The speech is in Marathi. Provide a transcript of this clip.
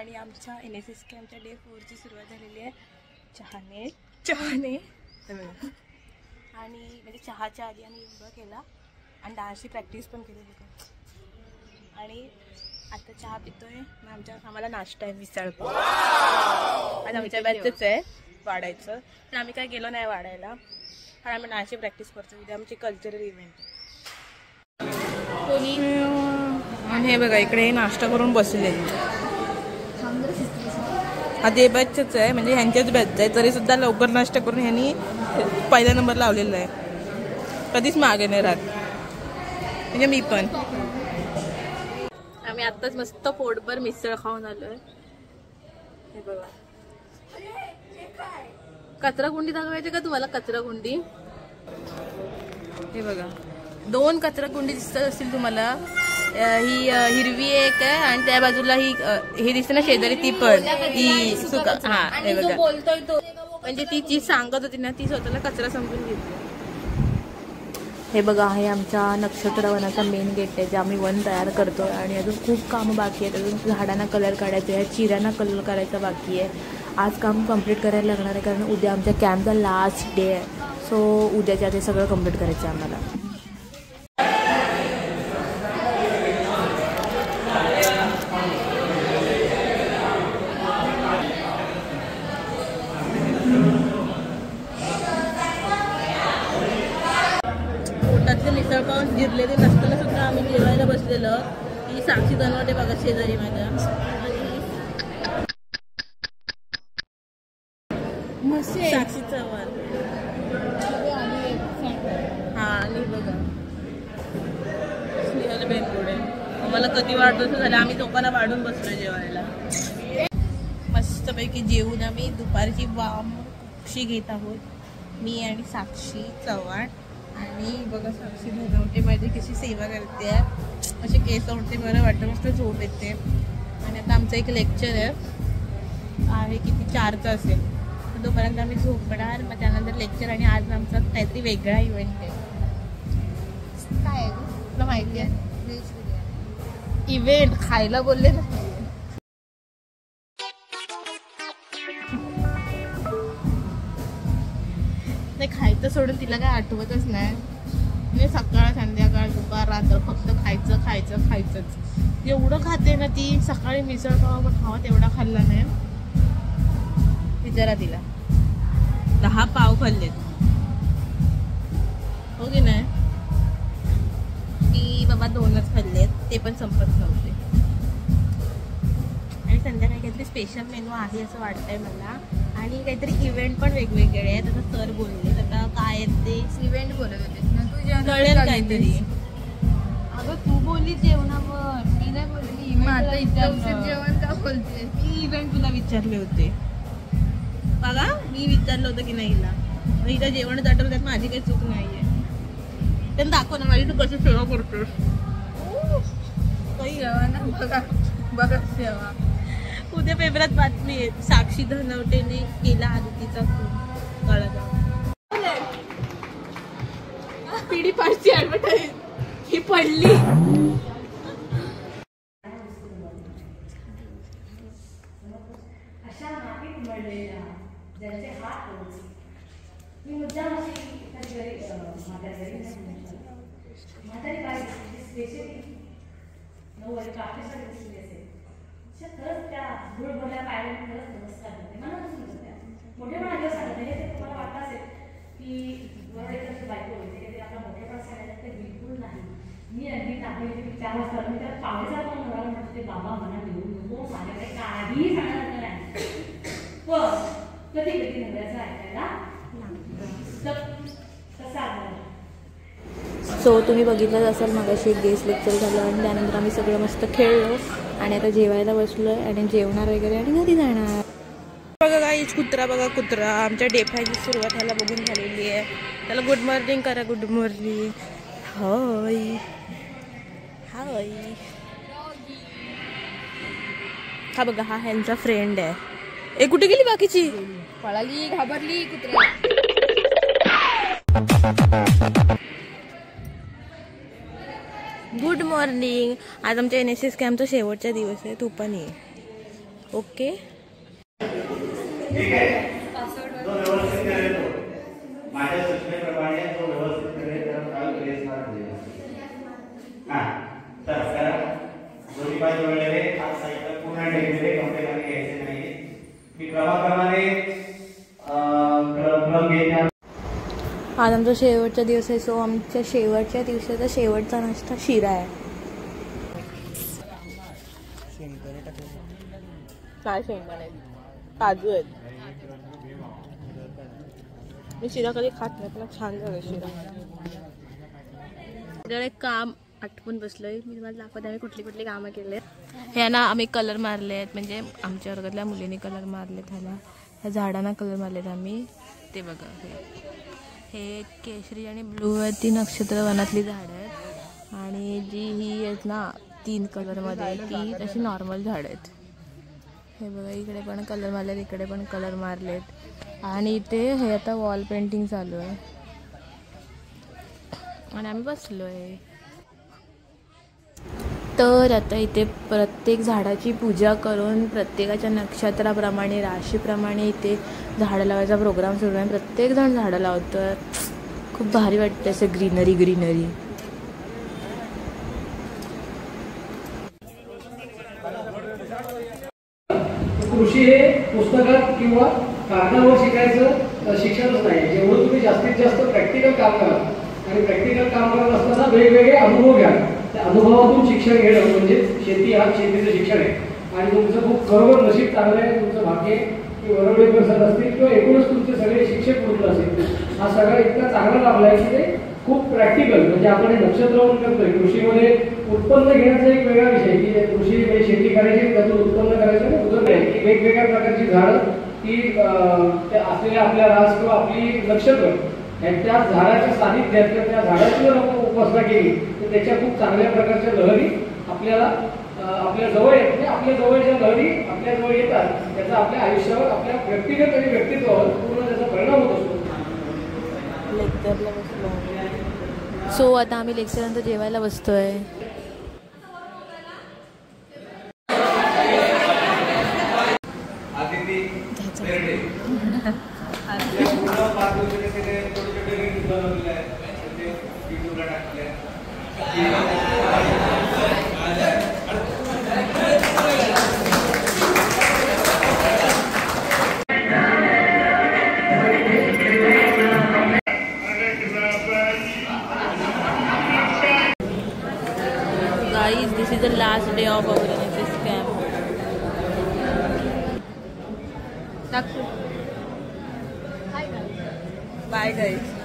आणि आमच्या NSS कॅम्पच्या डे 4ची सुरुवात झालेली आहे चहाने आणि म्हणजे चहाच्या आधी आम्ही योगा केला आणि डान्सची प्रॅक्टिस पण केली होती आणि आता चहा पितोय. मग आम्हाला नाश्ता आहे मिसळ. आज आमच्या बॅचच आहे वाढायचं, पण आम्ही काय गेलो नाही वाढायला कारण आम्ही डान्सची प्रॅक्टिस करतो. उद्या आमची कल्चरल इव्हेंट आणि हे बघा इकडे नाश्ता करून बसले. आधी बॅचच आहे म्हणजे ह्यांच्याच बॅच आहे, तरी सुद्धा लवकर नाश्ता करून ह्यांनी पहिला नंबर लावलेला आहे. कधीच मागे नाही राहत म्हणजे मी पण. आम्ही आत्ताच मस्त पोटभर मिसळ खाऊन आलोय. हे बघा कचरा कुंडी दाखवायची का तुम्हाला? कचरा कुंडी हे बघा 2 कचरा कुंडी दिसत असतील तुम्हाला. ही हिरवी एक आहे आणि त्या बाजूला ही दिसते ना शेजारी ती पण ही सुका. हा हे बघा बोलतोय तो म्हणजे ती जी सांगत होती ना ती स्वतःला कचरा समजून घेतली. हे बघा आहे आमच्या नक्षत्र वनाचा मेन गेट आहे जे आम्ही वन तयार करतोय आणि अजून खूप कामं बाकी आहेत. अजून झाडांना कलर काढायचं आहे, चिऱ्यांना कलर करायचा बाकी आहे. आज काम कंप्लीट करायला लागणार आहे कारण उद्या आमच्या कॅम्पचा लास्ट डे आहे. सो उद्याच्या ते सगळं कंप्लीट करायचं आहे आम्हाला. पोटातले मिसळ पाऊन जिरलेले नसताना सुद्धा आम्ही जेवायला बसलेलो. ही साक्षी धनवटे बघा शेजारी माझ्या साक्षी चव्हाण. हा आणि बघा स्नेहल बेनपुडे. आम्हाला कधी वाढतो झालं आम्ही दोघांना वाढून बसलो जेवायला. मस्तपैकी जेवून आम्ही दुपारची वाम खुशी घेत आहोत मी आणि साक्षी चव्हाण. आणि बघा साक्षी धनवटे माझी कशी सेवा करते असे केस उठते बरं वाटतं मस्त झोप येते. आणि आता आमचं एक लेक्चर आहे किती 4चं असेल तर तोपर्यंत आम्ही झोपणार. मग त्यानंतर लेक्चर आणि आज आमचा काहीतरी वेगळा इव्हेंट आहे. काय आहे तुला माहिती आहे? इव्हेंट खायला बोलले ना. नाही खायचं सोडून तिला काय आठवतच नाही म्हणजे सकाळ संध्याकाळ दुपार रात्र फक्त खायचंच. एवढं खाते ना ती. सकाळी मिसळ पाव पण खावा तेवढा खाल्ला नाही. विचारा तिला 10 पाव खाल्लेत हो की नाही. ती बाबा 2च खाल्लेत ते पण संपत नव्हते. आणि संध्याकाळी काहीतरी स्पेशल मेनू आहे असं वाटतंय मला. आणि काहीतरी इव्हेंट पण वेगवेगळे आहेत. आता सर बोलले आता काय आहेत ते इव्हेंट बोलत होते ना तू कळेल काहीतरी. अगं तू बोलली जेवणावर मी नाही बोलली. जेवण का बोलते मी? इव्हेंट तुला विचारले होते बघा. मी विचारलं होतं की नाही हिला. हिला जेवण दाटवलं त्यात माझी काही चूक नाहीये. त्यांना दाखव ना माझी तू कसं सेवा करतोस. काही ना बघा सेवा. उद्या पेपरात बातमी आहे साक्षी धनवटेने केला आदितीचा खून कळा. पिढी पाचची ऍडव्हर्टाईज ही पडली. खरंच त्या धूळ भरल्या पायाला खरंच नमस्कार करते. मला मोठे पण आलं सांगते हे ते तुम्हाला वाटतं असेल की बरोबर बायको होते की ते आपला मोठेपणा सांगायचं ते बिलकुल नाही. मी अगदी टाकली 4 वाजता मी त्याला पावणेचा पण म्हणाला म्हणतो ते बाबा मला लिहून नको माझ्याकडे काहीही सांगणार नाही. पण कधी कधी नव्याचं ऐकायला कसा सो तुम्ही बघितलंच असेल मगाशी एक गेस्ट लेक्चर झालं आणि त्यानंतर आम्ही सगळं मस्त खेळलो आणि आता जेवायला बसलोय आणि जेवणार वगैरे आणि घरी जाणार. बघा गाईच कुत्रा बघा कुत्रा आमच्या डे 5ची सुरुवात ह्याला बघून झालेली आहे. त्याला गुड मॉर्निंग करा. Good morning. Hi hi. हा बघा हा ह्यांचा फ्रेंड आहे. ए कुठे गेली बाकीची? पळाली घाबरली कुत्रा. Good morning. आज आमच्या NSS कॅम्पचा शेवटचा दिवस आहे. तू पण ये. ओके. ठीक आहे. तो व्यवस्थित करेल. माझ्या सूचनेप्रमाणे तो व्यवस्थित करेल तर काल प्रेस मारते. हां तर करा. दोन्ही बाजू वळलेले हात साईडला पूर्ण टेकलेले कंपेलाने घ्यायचे नाही. मी क्रमाक्रमाने क्रम घेणार. आज आमचा शेवटचा दिवस आहे. सो आमच्या शेवटच्या दिवसाचा शेवटचा नाश्ता शिरा आहे. काय शेंगदाणे काजू आहेत. मी शिरा कधी खात नाही पण छान झालं शिरा. एक काम आटपून बसलोय. मी तुम्हाला दाखवते आम्ही कुठली कुठली कामं केले. ह्याना आम्ही कलर मारले आहेत, म्हणजे आमच्या वर्गातल्या मुलींनी कलर मारलेत. ह्या झाडांना कलर मारलेत आम्ही. ते बघा हे केशरी आणि ब्लू आहेत. ती नक्षत्र वनातली झाडं आहेत. आणि जी ही आहेत ना 3 कलरमध्ये ती तशी नॉर्मल झाडं आहेत. हे बघा इकडे पण कलर मारलेत, इकडे पण कलर मारलेत. आणि इथे हे आता वॉल पेंटिंग चालू आहे आणि आम्ही बसलो आहे. तर आता इथे प्रत्येक झाडाची पूजा करून प्रत्येकाच्या नक्षत्राप्रमाणे राशीप्रमाणे इथे झाडं लावायचा प्रोग्राम सुरू आहे. प्रत्येक जण झाडं लावतं. खूप भारी वाटतं असं ग्रीनरी ग्रीनरी. कृषी हे पुस्तकात किंवा कागदावर शिकायचं शिक्षणच नाही. जेवढं तुम्ही जास्तीत जास्त प्रॅक्टिकल काम करा आणि प्रॅक्टिकल काम करत असताना वेगवेगळे अनुभव घ्या. त्या अनुभवातून शिक्षण घेणं म्हणजे शेती हा शेतीचं शिक्षण आहे. आणि तुमचं खूप खरोखर नशीब चांगलं आहे. तुमचं भाग्य की वरवडेकर सर असतील किंवा एकूणच तुमचे सगळे शिक्षक पूर्ण असेल. हा सगळा इतका चांगला लाभला आहे की ते खूप प्रॅक्टिकल म्हणजे आपण हे नक्षत्रावरून करतोय. कृषीमध्ये उत्पन्न घेण्याचा एक वेगळा विषय की कृषी म्हणजे शेती करायची त्यातून उत्पन्न करायचं उदाहरण आहे की वेगवेगळ्या प्रकारची झाडं ती असलेल्या आपल्या रास किंवा आपली नक्षत्र त्या झाडाच्या सानिध्यात किंवा त्या झाडाची जर आपण उपासना केली तर त्याच्या खूप चांगल्या प्रकारच्या लहरी आपल्याला आपल्या जवळ येत. म्हणजे आपल्या जवळच्या लहरी आपल्या जवळ येतात. त्याचा आपल्या आयुष्यावर आपल्या व्यक्तिगत आणि व्यक्तित्वावर पूर्ण त्याचा परिणाम होत असतो. लेक्चरला बसलो. सो आता आम्ही लेक्चरनंतर जेवायला बसतोय. Guys, this is the last day of our NSS camp. Bye guys.